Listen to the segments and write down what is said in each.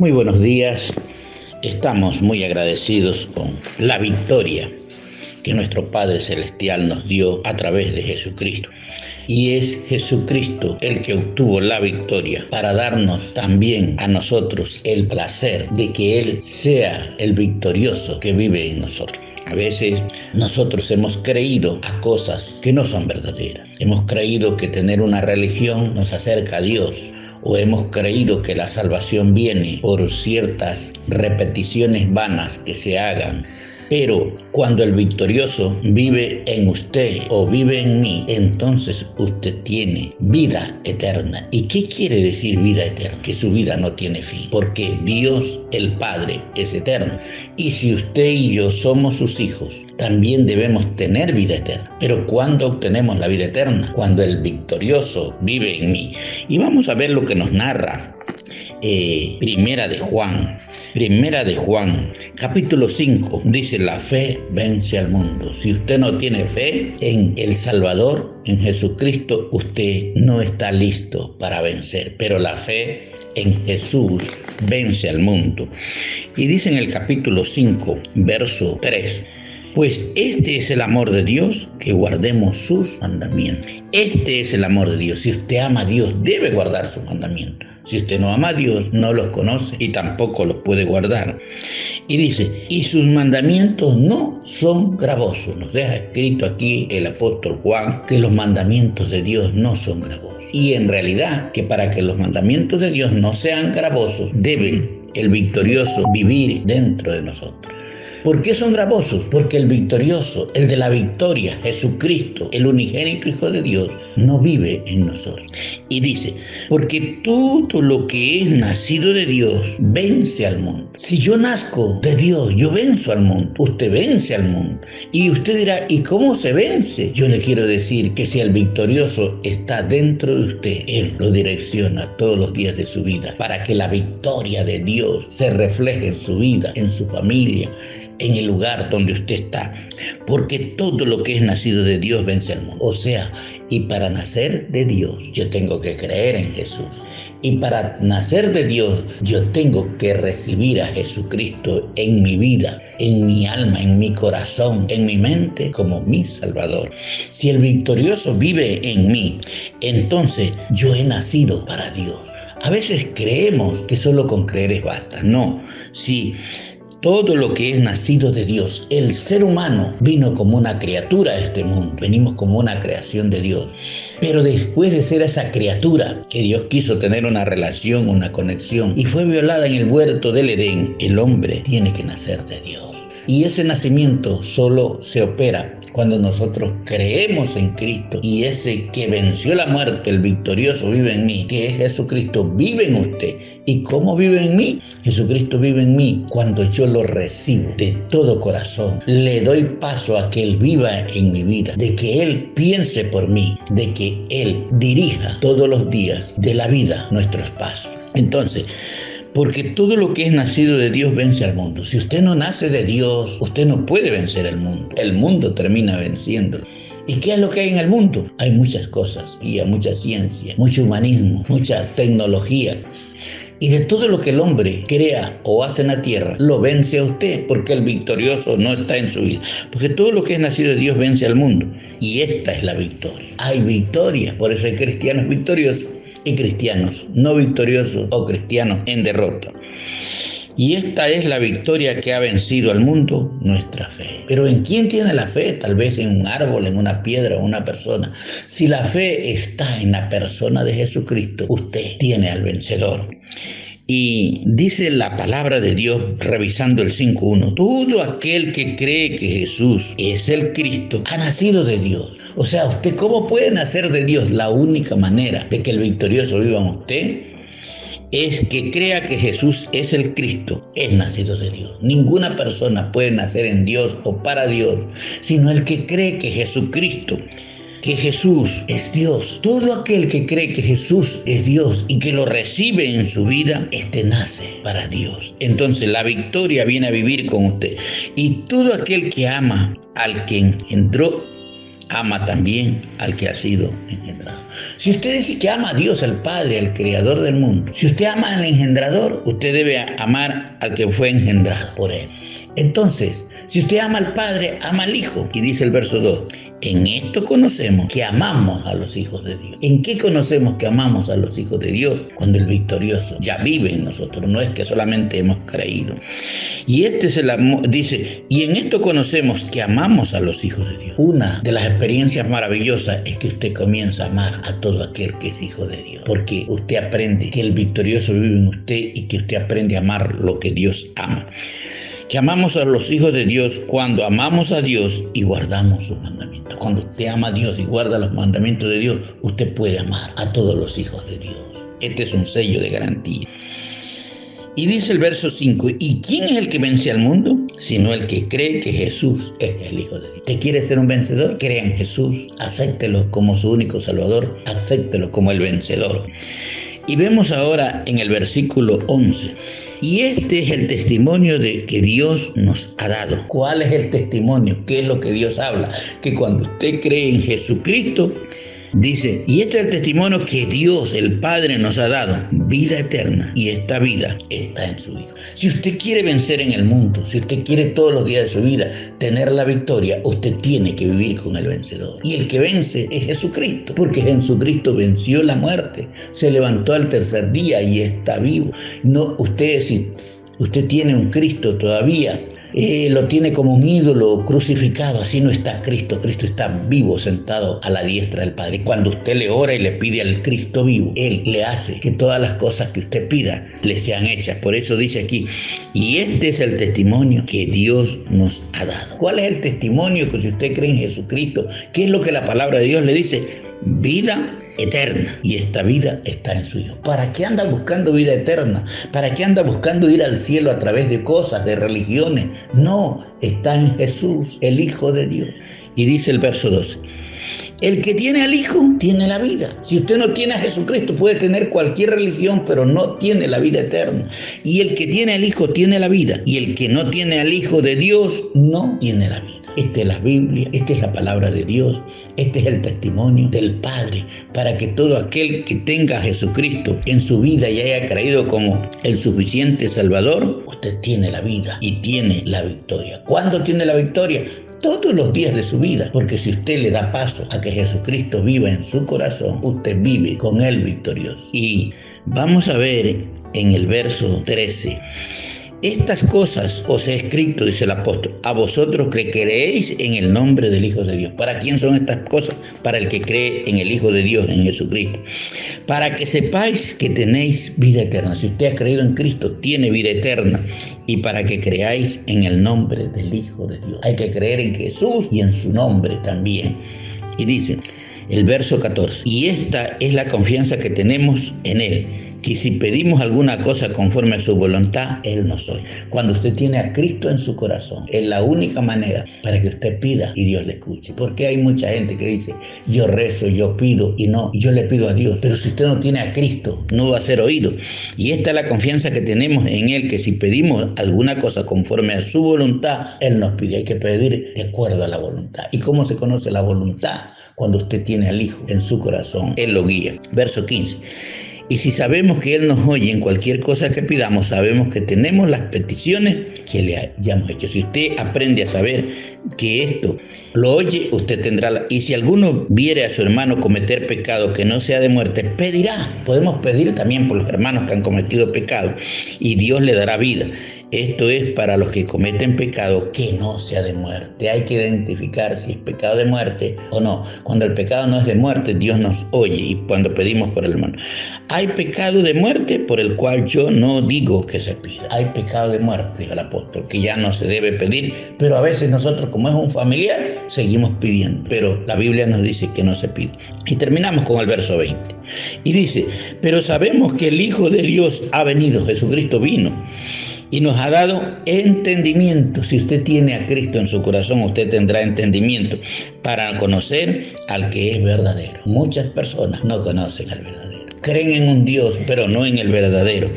Muy buenos días. Estamos muy agradecidos con la victoria que nuestro Padre Celestial nos dio a través de Jesucristo. Y es Jesucristo el que obtuvo la victoria para darnos también a nosotros el placer de que Él sea el victorioso que vive en nosotros. A veces nosotros hemos creído a cosas que no son verdaderas. Hemos creído que tener una religión nos acerca a Dios, o hemos creído que la salvación viene por ciertas repeticiones vanas que se hagan. Pero cuando el victorioso vive en usted o vive en mí, entonces usted tiene vida eterna. ¿Y qué quiere decir vida eterna? Que su vida no tiene fin, porque Dios el Padre es eterno. Y si usted y yo somos sus hijos, también debemos tener vida eterna. Pero ¿cuándo obtenemos la vida eterna? Cuando el victorioso vive en mí. Y vamos a ver lo que nos narra Primera de Juan, capítulo 5, dice: la fe vence al mundo. Si usted no tiene fe en el Salvador, en Jesucristo, usted no está listo para vencer. Pero la fe en Jesús vence al mundo. Y dice en el capítulo 5, verso 3: pues este es el amor de Dios, que guardemos sus mandamientos. Este es el amor de Dios. Si usted ama a Dios, debe guardar sus mandamientos. Si usted no ama a Dios, no los conoce y tampoco los puede guardar. Y dice: y sus mandamientos no son gravosos. Nos deja escrito aquí el apóstol Juan que los mandamientos de Dios no son gravosos. Y en realidad, que para que los mandamientos de Dios no sean gravosos, debe el victorioso vivir dentro de nosotros. ¿Por qué son gravosos? Porque el victorioso, el de la victoria, Jesucristo, el unigénito Hijo de Dios, no vive en nosotros. Y dice: porque todo lo que es nacido de Dios vence al mundo. Si yo nazco de Dios, yo venzo al mundo. Usted vence al mundo. Y usted dirá: ¿y cómo se vence? Yo le quiero decir que si el victorioso está dentro de usted, Él lo direcciona todos los días de su vida para que la victoria de Dios se refleje en su vida, en su familia, en el lugar donde usted está. Porque todo lo que es nacido de Dios vence al mundo. O sea, y para nacer de Dios yo tengo que creer en Jesús. Y para nacer de Dios yo tengo que recibir a Jesucristo en mi vida, en mi alma, en mi corazón, en mi mente, como mi Salvador. Si el victorioso vive en mí, entonces yo he nacido para Dios. A veces creemos que solo con creer es basta. No, sí. Todo lo que es nacido de Dios, el ser humano vino como una criatura a este mundo, venimos como una creación de Dios. Pero después de ser esa criatura que Dios quiso tener una relación, una conexión, y fue violada en el huerto del Edén, el hombre tiene que nacer de Dios. Y ese nacimiento solo se opera cuando nosotros creemos en Cristo, y ese que venció la muerte, el victorioso, vive en mí, que es Jesucristo, vive en usted. ¿Y cómo vive en mí? Jesucristo vive en mí cuando yo lo recibo de todo corazón. Le doy paso a que Él viva en mi vida, de que Él piense por mí, de que Él dirija todos los días de la vida nuestros pasos. Entonces, porque todo lo que es nacido de Dios vence al mundo. Si usted no nace de Dios, usted no puede vencer al mundo. El mundo termina venciéndolo. ¿Y qué es lo que hay en el mundo? Hay muchas cosas, y hay mucha ciencia, mucho humanismo, mucha tecnología. Y de todo lo que el hombre crea o hace en la tierra, lo vence a usted, porque el victorioso no está en su vida. Porque todo lo que es nacido de Dios vence al mundo. Y esta es la victoria. Hay victoria, por eso hay cristianos victoriosos y cristianos no victoriosos, o cristianos en derrota. Y esta es la victoria que ha vencido al mundo, nuestra fe. Pero ¿en quién tiene la fe? Tal vez en un árbol, en una piedra o una persona. Si la fe está en la persona de Jesucristo, usted tiene al vencedor. Y dice la palabra de Dios, revisando el 5.1: todo aquel que cree que Jesús es el Cristo ha nacido de Dios. O sea, ¿usted cómo puede nacer de Dios? La única manera de que el victorioso viva en usted es que crea que Jesús es el Cristo, es nacido de Dios. Ninguna persona puede nacer en Dios o para Dios, sino el que cree que Jesucristo, que Jesús es Dios. Todo aquel que cree que Jesús es Dios y que lo recibe en su vida, nace para Dios. Entonces la victoria viene a vivir con usted. Y todo aquel que ama al que engendró, ama también al que ha sido engendrado. Si usted dice que ama a Dios, al Padre, al Creador del mundo, si usted ama al engendrador, usted debe amar al que fue engendrado por él. Entonces, si usted ama al Padre, ama al Hijo. Y dice el verso 2, en esto conocemos que amamos a los hijos de Dios. ¿En qué conocemos que amamos a los hijos de Dios? Cuando el victorioso ya vive en nosotros, no es que solamente hemos creído. Y este es el amor, dice, y en esto conocemos que amamos a los hijos de Dios. Una de las experiencias maravillosas es que usted comienza a amar a todo aquel que es hijo de Dios, porque usted aprende que el victorioso vive en usted y que usted aprende a amar lo que Dios ama. Que amamos a los hijos de Dios cuando amamos a Dios y guardamos sus mandamientos. Cuando usted ama a Dios y guarda los mandamientos de Dios, usted puede amar a todos los hijos de Dios. Este es un sello de garantía. Y dice el verso 5, ¿y quién es el que vence al mundo? Sino el que cree que Jesús es el Hijo de Dios. ¿Usted quiere ser un vencedor? Crea en Jesús, acéptelo como su único Salvador, acéptelo como el vencedor. Y vemos ahora en el versículo 11, y este es el testimonio de que Dios nos ha dado. ¿Cuál es el testimonio? ¿Qué es lo que Dios habla? Que cuando usted cree en Jesucristo, dice, y este es el testimonio que Dios, el Padre, nos ha dado, vida eterna, y esta vida está en su Hijo. Si usted quiere vencer en el mundo, si usted quiere todos los días de su vida tener la victoria, usted tiene que vivir con el vencedor. Y el que vence es Jesucristo, porque Jesucristo venció la muerte, se levantó al tercer día y está vivo. No, si usted tiene un Cristo todavía, lo tiene como un ídolo crucificado, así no está Cristo. Cristo está vivo, sentado a la diestra del Padre. Cuando usted le ora y le pide al Cristo vivo, Él le hace que todas las cosas que usted pida le sean hechas. Por eso dice aquí, y este es el testimonio que Dios nos ha dado. ¿Cuál es el testimonio? Que si usted cree en Jesucristo, ¿qué es lo que la palabra de Dios le dice? Vida eterna, y esta vida está en su Hijo. ¿Para qué anda buscando vida eterna? ¿Para qué anda buscando ir al cielo a través de cosas, de religiones? No, está en Jesús, el Hijo de Dios. Y dice el verso 12, el que tiene al Hijo tiene la vida. Si usted no tiene a Jesucristo, puede tener cualquier religión, pero no tiene la vida eterna. Y el que tiene al Hijo tiene la vida. Y el que no tiene al Hijo de Dios no tiene la vida. Esta es la Biblia, esta es la palabra de Dios, este es el testimonio del Padre, para que todo aquel que tenga a Jesucristo en su vida y haya creído como el suficiente Salvador, usted tiene la vida y tiene la victoria. ¿Cuándo tiene la victoria? Todos los días de su vida, porque si usted le da paso a que Jesucristo viva en su corazón, usted vive con Él victorioso. Y vamos a ver en el verso 13, estas cosas os he escrito, dice el apóstol, a vosotros que creéis en el nombre del Hijo de Dios. ¿Para quién son estas cosas? Para el que cree en el Hijo de Dios, en Jesucristo. Para que sepáis que tenéis vida eterna. Si usted ha creído en Cristo, tiene vida eterna. Y para que creáis en el nombre del Hijo de Dios. Hay que creer en Jesús y en su nombre también. Y dice el verso 14, y esta es la confianza que tenemos en Él, que si pedimos alguna cosa conforme a su voluntad, Él nos oye. Cuando usted tiene a Cristo en su corazón, es la única manera para que usted pida y Dios le escuche. Porque hay mucha gente que dice, yo rezo, yo pido y no, yo le pido a Dios. Pero si usted no tiene a Cristo, no va a ser oído. Y esta es la confianza que tenemos en Él, que si pedimos alguna cosa conforme a su voluntad, Él nos pide. Hay que pedir de acuerdo a la voluntad. ¿Y cómo se conoce la voluntad? Cuando usted tiene al Hijo en su corazón, Él lo guía. Verso 15. Y si sabemos que Él nos oye en cualquier cosa que pidamos, sabemos que tenemos las peticiones que le hayamos hecho. Si usted aprende a saber que esto lo oye, usted tendrá. Y si alguno viere a su hermano cometer pecado que no sea de muerte, pedirá. Podemos pedir también por los hermanos que han cometido pecado y Dios le dará vida. Esto es para los que cometen pecado que no sea de muerte. Hay que identificar si es pecado de muerte o no. Cuando el pecado no es de muerte, Dios nos oye y cuando pedimos por el hermano. Hay pecado de muerte por el cual yo no digo que se pida. Hay pecado de muerte, dijo el apóstol, que ya no se debe pedir, pero a veces nosotros, como es un familiar, seguimos pidiendo. Pero la Biblia nos dice que no se pide. Y terminamos con el verso 20. Y dice, pero sabemos que el Hijo de Dios ha venido, Jesucristo vino, y nos ha dado entendimiento. Si usted tiene a Cristo en su corazón, usted tendrá entendimiento para conocer al que es verdadero. Muchas personas no conocen al verdadero. Creen en un Dios, pero no en el verdadero.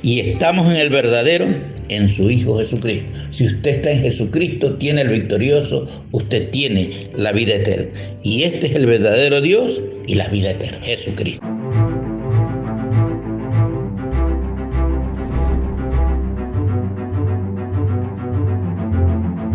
Y estamos en el verdadero en su Hijo Jesucristo. Si usted está en Jesucristo, tiene el victorioso, usted tiene la vida eterna. Y este es el verdadero Dios y la vida eterna, Jesucristo.